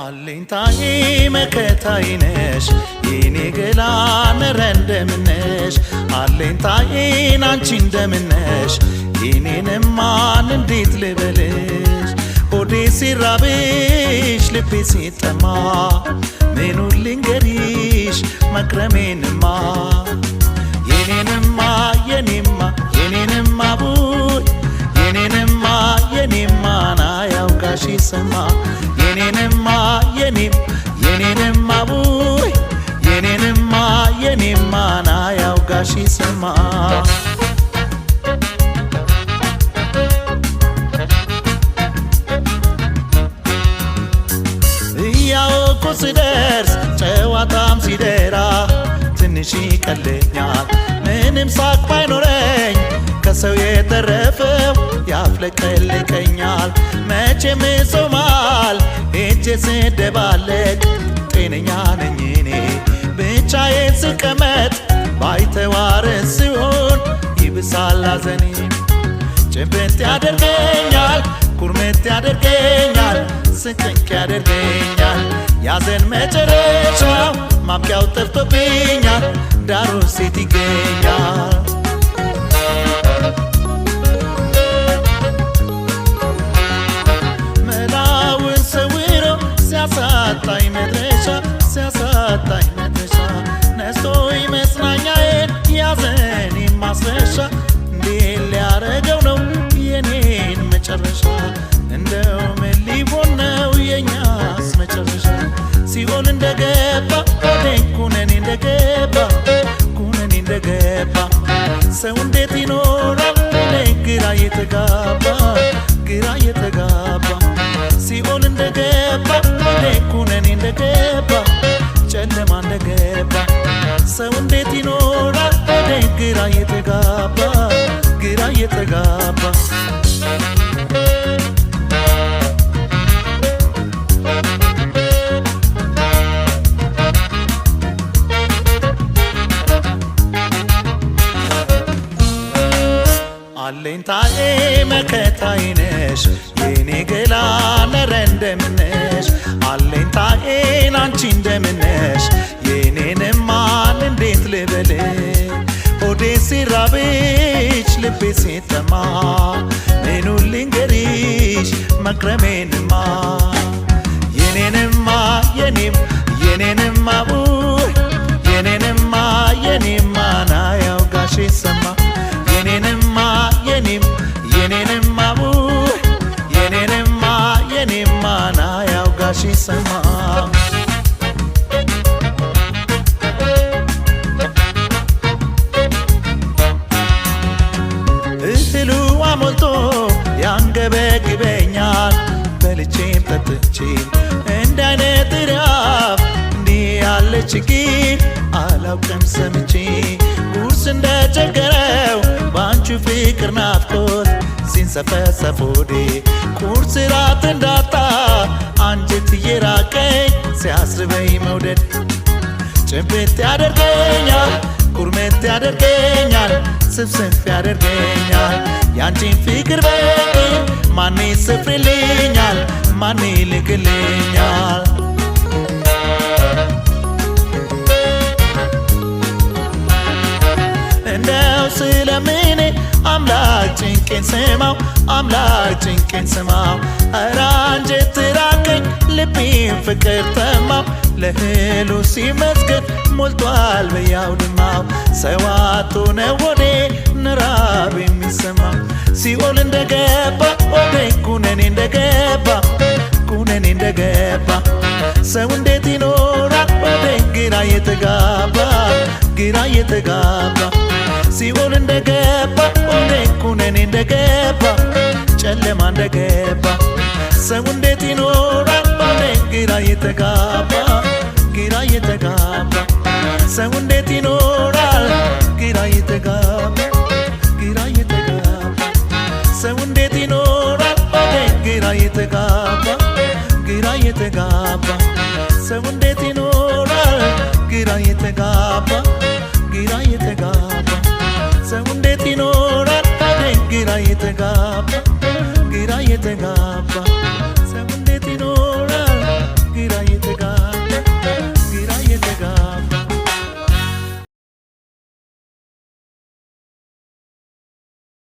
አለኝታዬ መከታዬ ነሽ የኔ ገላ ነረ እንደምነሽ አለኝታዬ አንቺ እንደምነሽ የኔንማን እንዴት ልበልሽ ሆዴ ሲራብሽ ልቤ ሲጠማ ምኑን ልንገሪሽ መክረሜንማ የኔንማ ቡይ የኔንማ ና ያውጋሽ ይሰማ የኔንማ ቡይ የኔንማ ና ያውጋሽ ይሰማ እያወቁ ሲደርስ ጨዋታም ሲደራ ትንሽ ይቀለኛል ምንም ሳቅ ባይኖረኝ ከሰው የተረፈው ያፍለቀልቀኛል መቼም ሰው መሃል ሄጄ ስደባለቅ ጤነኛ ነኝ እኔ ብቻዬን ስቀመጥ ባይተዋር ሲሆን ይብሳል ሐዘኔ ጭብጥ ያደርገኛል ኩርምት ያደርገኛል ስቅንቅ ያደርገኛል ያዘን መጨረሻው ማብቂያው ጠፍቶብኛል ዳሩ ሴት ይገኛል መላውን ሰውሮ ሲያሳጣኝ መድረሻ ነስቶኝ መጽናኛዬን ያዘን ማስረሻ እንዴት ሊያረገው ነው የኔን መጨረሻ እንደው ምን ሊሆን ነው የኛስ መጨረሻ ሲኦል እንደገባ ወዴን ኩነኔ እንደገባ ሰው እንዴት ይኖራል ግራ የተጋባ ሲኦል እንደገባ ወዴን ኩነኔ እንደገባ ጨለማ እንደገባ ሰው እንዴት ይኖራል ወዴን ግራ የተጋባ አለኝታዬ መከታዬ ነሽ የኔ ገላ ነረ እንደምነሽ አለኝታዬ አንቺ እንደምነሽ የኔንማን እንዴት ልበልሽ ሆዴ ሲራብሽ ልቤ ሲጠማ ምኑን ልንገሪሽ መክረሜንማ የኔንማ ቡይ የኔንማ ና ያውጋሽ ይሰማ የኔንማ ቡይ የኔንማ ና ያውጋሽ ይሰማ እህሉ አሞልቶ ያንገበግበኛል በልቼም ጠጥቼም እንደ አይነት ራብ እንዲህ ያለ ችግር አላውቅም ሰምቼ ጉርስ እንደቸገረው ባንቺ ፍቅር ናፍቆት ሲንሰፈሰፍ ሆዴ ቁርስ ራት እንዳጣ አንጀት እየራቀኝ ሲያስበኝ መውደድ ጭብጥ ያደርገኛል ኩርምት ያደርገኛል ስፍስፍ ያደርገኛል ያንቺን ፍቅር በቅር ማን ይስፍርልኛል ማን ይልክልኛል እንደው ስለምን አምላክ ጭንቄን ስማው ኧረ አንጀት ራቀኝ ልቤን ፍቅር ተማው ለእህሉ ሲመስገን ሞልቷል በያውድማው ሰው አጥቶ ነው ወዴ ንራብ የሚሰማው ሲኦል እንደገባ ወዴ ኩነኔ እንደገባ ሰው እንዴት ይኖራል ወዴ ግራ የተጋባ ሲኦል እንደገባ ወዴ ኩነኔ እንደገባ ጨለማ እንደገባ ሰው እንዴት ይኖራል ወዴ ግራ የተጋባ ሰው እንዴት ይኖራል ግራ የተጋባ ሰው እንዴት ይኖራል ወዴ ግራ የተጋባ ሰው እንዴት ይኖራል ግራ የተጋባ ግራ የተጋባ ሰው እንዴት ይኖራል ግራ የተጋባ ግራ የተጋባ